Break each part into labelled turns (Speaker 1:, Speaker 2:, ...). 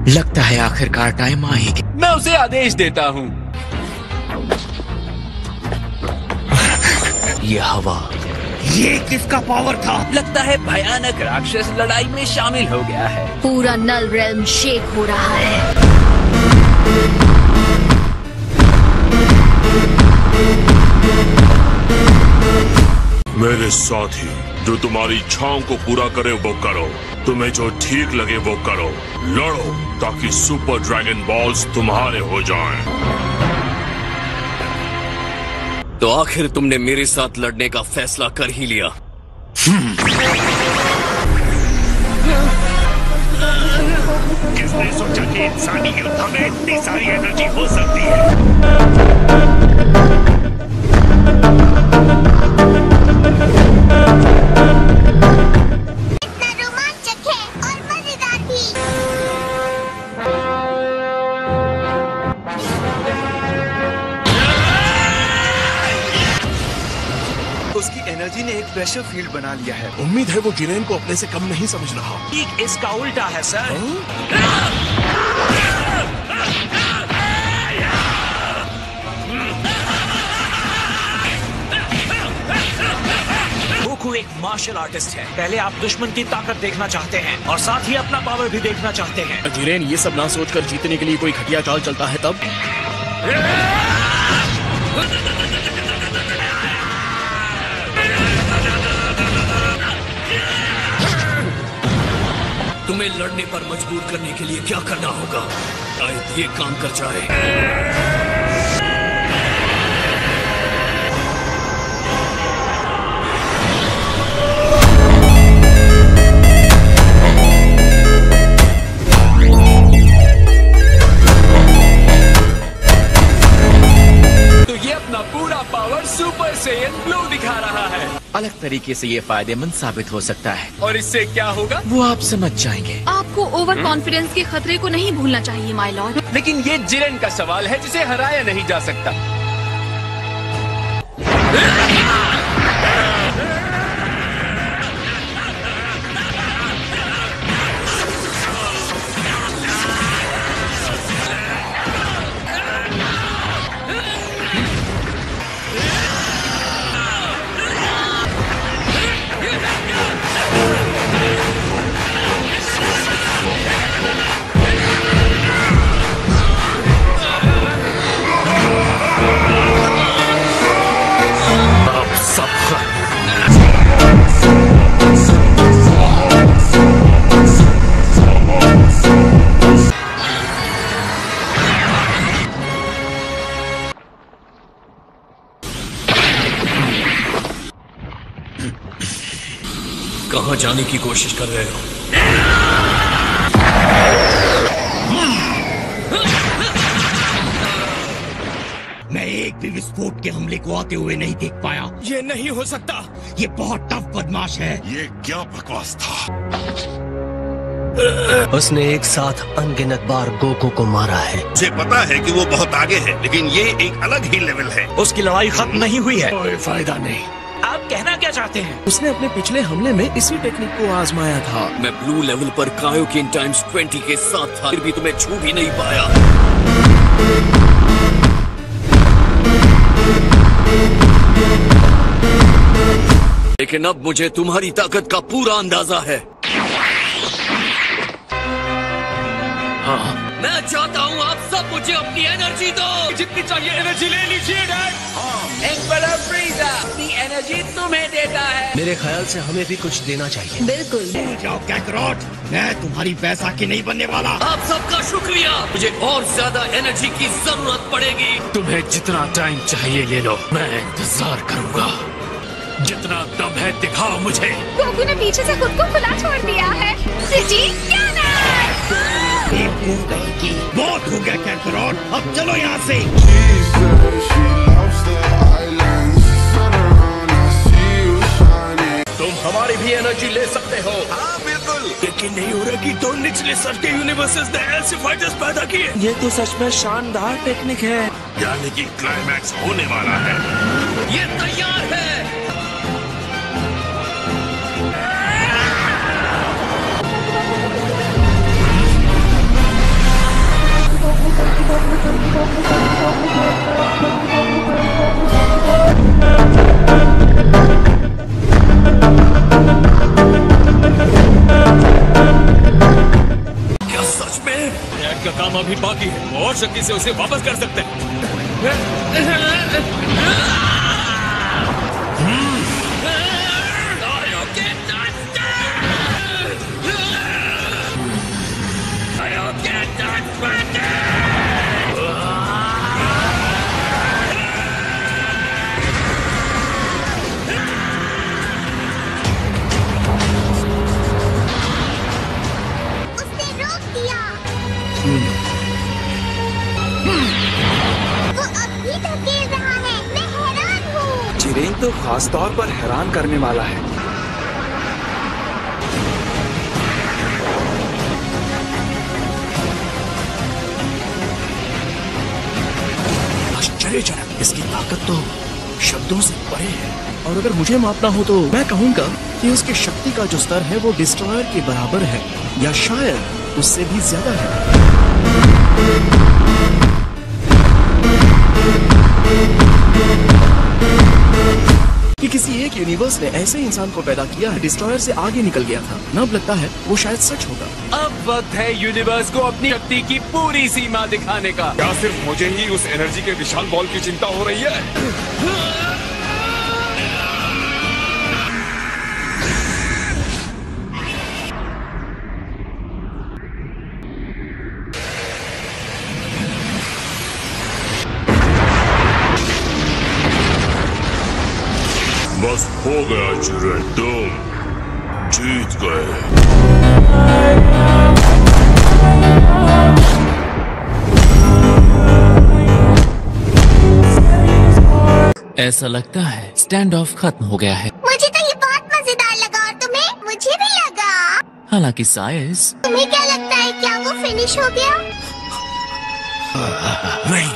Speaker 1: लगता है आखिरकार टाइम आ ही गया।
Speaker 2: मैं उसे आदेश देता हूँ।
Speaker 1: ये हवा,
Speaker 3: ये किसका पावर था?
Speaker 2: लगता है भयानक राक्षस लड़ाई में शामिल हो गया है।
Speaker 4: पूरा नल रेल्म शेक हो रहा है।
Speaker 5: मेरे साथी, जो तुम्हारी इच्छाओं को पूरा करे वो करो, तुम्हें जो ठीक लगे वो करो। लड़ो ताकि सुपर ड्रैगन बॉल्स तुम्हारे हो जाएं।
Speaker 6: तो आखिर तुमने मेरे साथ लड़ने का फैसला कर ही लिया।
Speaker 3: किसने सोचा कि इंसानी युद्ध में इतनी सारी एनर्जी हो सकती है?
Speaker 7: इतना रोमांचक है और मजेदार भी।
Speaker 2: उसकी एनर्जी ने एक प्रेशर फील्ड बना लिया है।
Speaker 8: उम्मीद है वो जिरेन को अपने से कम नहीं समझ रहा।
Speaker 2: ठीक इसका उल्टा है सर। गोकू एक मार्शल आर्टिस्ट है। पहले आप दुश्मन की ताकत देखना चाहते हैं और साथ ही अपना पावर भी देखना चाहते हैं।
Speaker 8: जिरेन ये सब ना सोचकर जीतने के लिए कोई घटिया चाल चलता है तब।
Speaker 6: तुम्हें लड़ने पर मजबूर करने के लिए क्या करना होगा? शायद ये काम कर जाए।
Speaker 2: तो ये अपना पूरा पावर सुपर सैयन ब्लू दिखा रहा है।
Speaker 1: अलग तरीके से ये फायदेमंद साबित हो सकता है।
Speaker 2: और इससे क्या होगा?
Speaker 1: वो आप समझ जाएंगे।
Speaker 4: आपको ओवर कॉन्फिडेंस के खतरे को नहीं भूलना चाहिए माय लॉर्ड।
Speaker 2: लेकिन ये जिरेन का सवाल है जिसे हराया नहीं जा सकता।
Speaker 6: कहाँ जाने की कोशिश कर रहे हो?
Speaker 3: मैं एक भी विस्फोट के हमले को आते हुए नहीं देख पाया।
Speaker 2: ये नहीं हो सकता।
Speaker 3: ये बहुत टफ बदमाश है।
Speaker 5: ये क्या बकवास था?
Speaker 9: उसने एक साथ अनगिनत बार गोकू को मारा है।
Speaker 5: मुझे पता है कि वो बहुत आगे है, लेकिन ये एक अलग ही लेवल है।
Speaker 2: उसकी लड़ाई खत्म नहीं हुई है।
Speaker 8: कोई फायदा नहीं।
Speaker 2: आप कहना क्या चाहते हैं?
Speaker 8: उसने अपने पिछले हमले में इसी टेक्निक को आजमाया था।
Speaker 6: मैं ब्लू लेवल पर कायोकिन टाइम्स 20 के साथ था, फिर भी तुम्हें छू भी नहीं पाया। लेकिन अब मुझे तुम्हारी ताकत का पूरा अंदाजा है। हाँ, मैं चाहता हूँ आप सब मुझे अपनी एनर्जी दो।
Speaker 2: जितनी चाहिए एनर्जी ले लीजिए डैड। एम्परर फ्रीजा अपनी एनर्जी तुम्हें देता है।
Speaker 9: मेरे ख्याल से हमें भी कुछ देना चाहिए।
Speaker 4: बिल्कुल।
Speaker 3: जाओ कैकरॉट, मैं तुम्हारी बैसाखी नहीं बनने वाला।
Speaker 6: आप सबका शुक्रिया। मुझे और ज्यादा एनर्जी की जरूरत पड़ेगी।
Speaker 8: तुम्हें जितना टाइम चाहिए ले लो, मैं इंतजार करूंगा। जितना दम है दिखाओ मुझे।
Speaker 7: गोकू ने पीछे से खुद को खुला छोड़ दिया है। जी क्या ना?
Speaker 3: बहुत हो गया कैकरॉट, अब चलो यहाँ से।
Speaker 8: तुम हमारी भी एनर्जी ले सकते हो।
Speaker 5: हाँ बिल्कुल।
Speaker 8: लेकिन नहीं हो रहा कि दो निचले स्तर के यूनिवर्सेस ने ऐसे फाइटर्स पैदा किए।
Speaker 2: ये तो सच में शानदार टेक्निक है।
Speaker 5: यानी कि क्लाइमैक्स होने वाला है।
Speaker 6: ये तैयार है। अभी बाकी है, और शक्ति से उसे वापस कर सकते
Speaker 7: उसने रोक दिया। वो अब भी धकेल रहा है। मैं हैरान हूँ।
Speaker 2: जिरेन तो खास तौर पर हैरान करने वाला है।
Speaker 6: आश्चर्यजनक, इसकी ताकत तो शब्दों से परे है। और अगर मुझे मापना हो तो मैं कहूँगा कि उसकी शक्ति का जो स्तर है वो डिस्ट्रॉयर के बराबर है, या शायद उससे भी ज्यादा है। कि किसी एक यूनिवर्स ने ऐसे इंसान को पैदा किया है, डिस्ट्रॉयर से आगे निकल गया था। न लगता है वो शायद सच होगा।
Speaker 2: अब वक्त है यूनिवर्स को अपनी शक्ति की पूरी सीमा दिखाने का।
Speaker 3: क्या सिर्फ मुझे ही उस एनर्जी के विशाल बॉल की चिंता हो रही है?
Speaker 5: बस हो गया जिरेन, तुम जीत गए।
Speaker 1: ऐसा लगता है स्टैंड ऑफ खत्म हो गया है।
Speaker 7: मुझे तो ये बहुत मजेदार लगा। और तुम्हें? मुझे भी लगा।
Speaker 1: हालांकि साइज,
Speaker 7: तुम्हें क्या लगता है, क्या वो फिनिश हो गया?
Speaker 6: नहीं,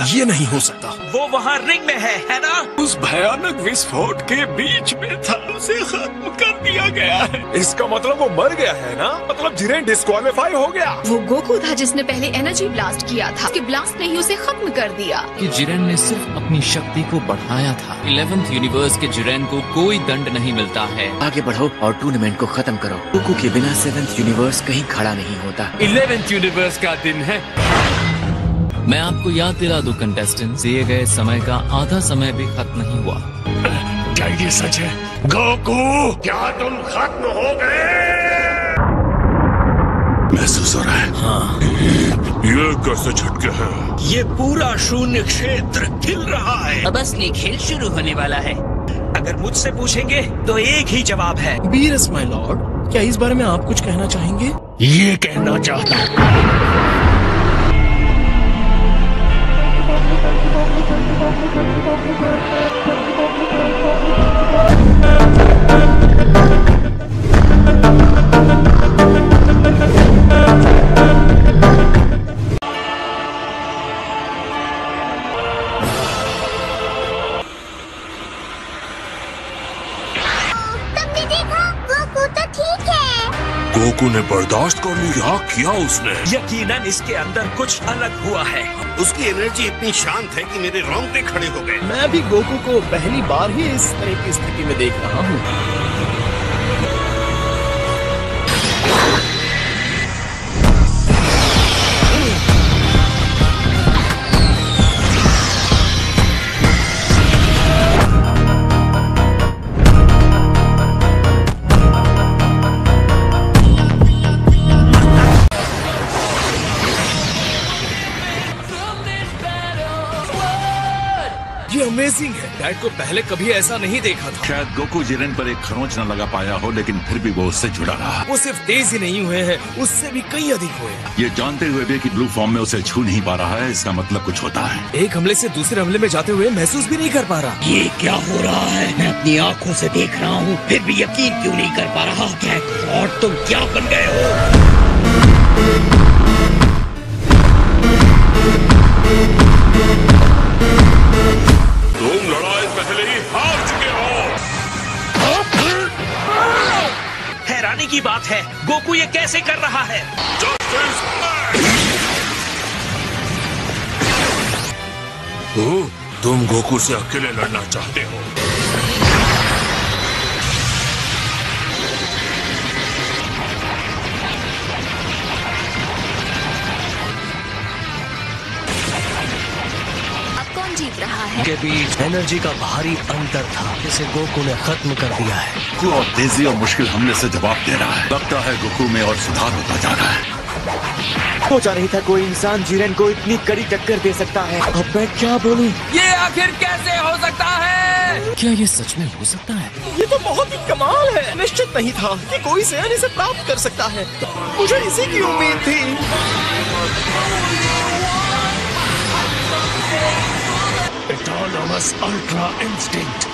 Speaker 6: ये नहीं हो सकता।
Speaker 2: वो वहाँ रिंग में है ना?
Speaker 3: उस भयानक विस्फोट के बीच में था, उसे खत्म कर दिया गया है। इसका मतलब वो मर गया है ना? मतलब जिरेन डिस्क्वालीफाई हो गया।
Speaker 4: वो गोकू था जिसने पहले एनर्जी ब्लास्ट किया था। उसके ब्लास्ट ने ही उसे खत्म कर दिया।
Speaker 1: कि जिरेन ने सिर्फ अपनी शक्ति को बढ़ाया था। 11th यूनिवर्स के जिरेन को कोई दंड नहीं मिलता है। आगे बढ़ो और टूर्नामेंट को खत्म करो। गोकू के बिना 7th यूनिवर्स कहीं खड़ा नहीं होता।
Speaker 2: 11th यूनिवर्स का दिन है।
Speaker 1: मैं आपको याद दिला दूं कंटेस्टेंट, दिए गए समय का आधा समय भी खत्म नहीं हुआ।
Speaker 3: क्या ये सच है? गोकू, क्या तुम खत्म हो गए?
Speaker 5: महसूस हो रहा है?
Speaker 6: हाँ,
Speaker 5: ये कैसे झटके हैं?
Speaker 6: ये पूरा शून्य क्षेत्र हिल रहा है।
Speaker 2: अब असली खेल शुरू होने वाला है। अगर मुझसे पूछेंगे तो एक ही जवाब है।
Speaker 6: बीरस माय लॉर्ड, क्या इस बारे में आप कुछ कहना चाहेंगे?
Speaker 3: ये कहना चाहता हूँ।
Speaker 7: तुमने देखा? गोकू तो ठीक है।
Speaker 5: गोकू ने बर्दाश्त कर लिया। किया उसने?
Speaker 2: यकीनन इसके अंदर कुछ अलग हुआ है।
Speaker 3: उसकी एनर्जी इतनी शांत है कि मेरे रोंगटे खड़े हो गए।
Speaker 6: मैं भी गोकू को पहली बार ही इस तरह की स्थिति में देख रहा हूँ। ये अमेजिंग है। डैड को पहले कभी ऐसा नहीं देखा था।
Speaker 10: शायद गोकू जिरेन पर एक खरोंच न लगा पाया हो, लेकिन फिर भी वो उससे जुड़ा रहा।
Speaker 6: वो सिर्फ तेज ही नहीं हुए हैं, उससे भी कई अधिक हुए हैं।
Speaker 10: ये जानते हुए भी कि ब्लू फॉर्म में उसे छू नहीं पा रहा है, इसका मतलब कुछ होता है।
Speaker 6: एक हमले से दूसरे हमले में जाते हुए महसूस भी नहीं कर पा रहा।
Speaker 11: ये क्या हो रहा है? मैं अपनी आंखों से देख रहा हूँ, फिर भी यकीन क्यों नहीं कर पा रहा? और तुम क्या बन गए हो?
Speaker 5: तुम लड़ाई पहले ही हार चुके हो।
Speaker 2: हैरानी की बात है, गोकू ये कैसे कर रहा है?
Speaker 5: तुम गोकू से अकेले लड़ना चाहते हो?
Speaker 9: के बीच एनर्जी का भारी अंतर था, जिसे गोकू ने खत्म कर दिया है।
Speaker 10: गोकू और तेजी और मुश्किल हमले से जवाब दे रहा है। लगता है गोकू में और सुधार होता जा रहा है।
Speaker 12: सोचा नहीं था कोई इंसान जिरेन को इतनी कड़ी टक्कर दे सकता है। अब मैं क्या बोलूं?
Speaker 2: ये आखिर कैसे हो सकता है?
Speaker 1: क्या ये सच में हो सकता है?
Speaker 6: ये तो बहुत ही कमाल है। निश्चित नहीं था कि कोई सैन इसे प्राप्त कर सकता है। मुझे इसी की उम्मीद थी।
Speaker 8: Autonomous Ultra Instinct.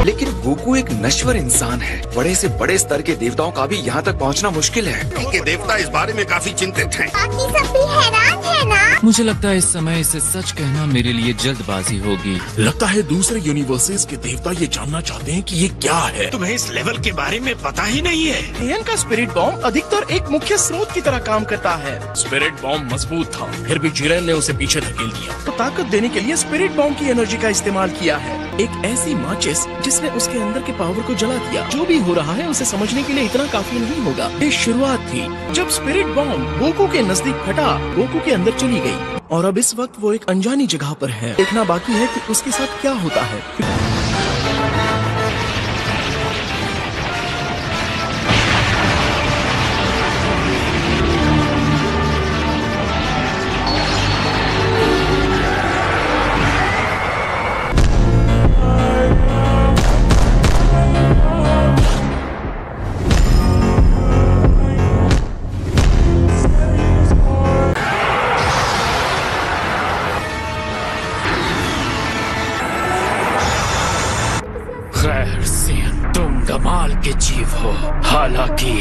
Speaker 12: लेकिन गोकू एक नश्वर इंसान है। बड़े से बड़े स्तर के देवताओं का भी यहाँ तक पहुँचना मुश्किल है।
Speaker 10: के देवता इस बारे में काफी चिंतित हैं।
Speaker 7: बाकी सब भी हैरान है ना?
Speaker 1: मुझे लगता है इस समय इसे सच कहना मेरे लिए जल्दबाजी होगी।
Speaker 6: लगता है दूसरे यूनिवर्सेस के देवता ये जानना चाहते हैं कि ये क्या है।
Speaker 8: तुम्हें इस लेवल के बारे में पता ही नहीं है।
Speaker 6: एन का स्पिरिट बॉम्ब अधिकतर एक मुख्य स्रोत की तरह काम करता है। स्पिरिट बॉम्ब मजबूत था, फिर भी जिरेन ने उसे पीछे धकेल दिया। तो ताकत देने के लिए स्पिरिट बॉम्ब की एनर्जी का इस्तेमाल किया है। एक ऐसी माचिस जिसने उसके अंदर के पावर को जला दिया। जो भी हो रहा है उसे समझने के लिए इतना काफी नहीं होगा। ये शुरुआत थी जब स्पिरिट बॉम्ब गोकू के नजदीक फटा, गोकू के अंदर चली गई और अब इस वक्त वो एक अनजानी जगह पर है। देखना बाकी है कि उसके साथ क्या होता है।
Speaker 8: खैर सियन, तुम कमाल के जीव हो। हालांकि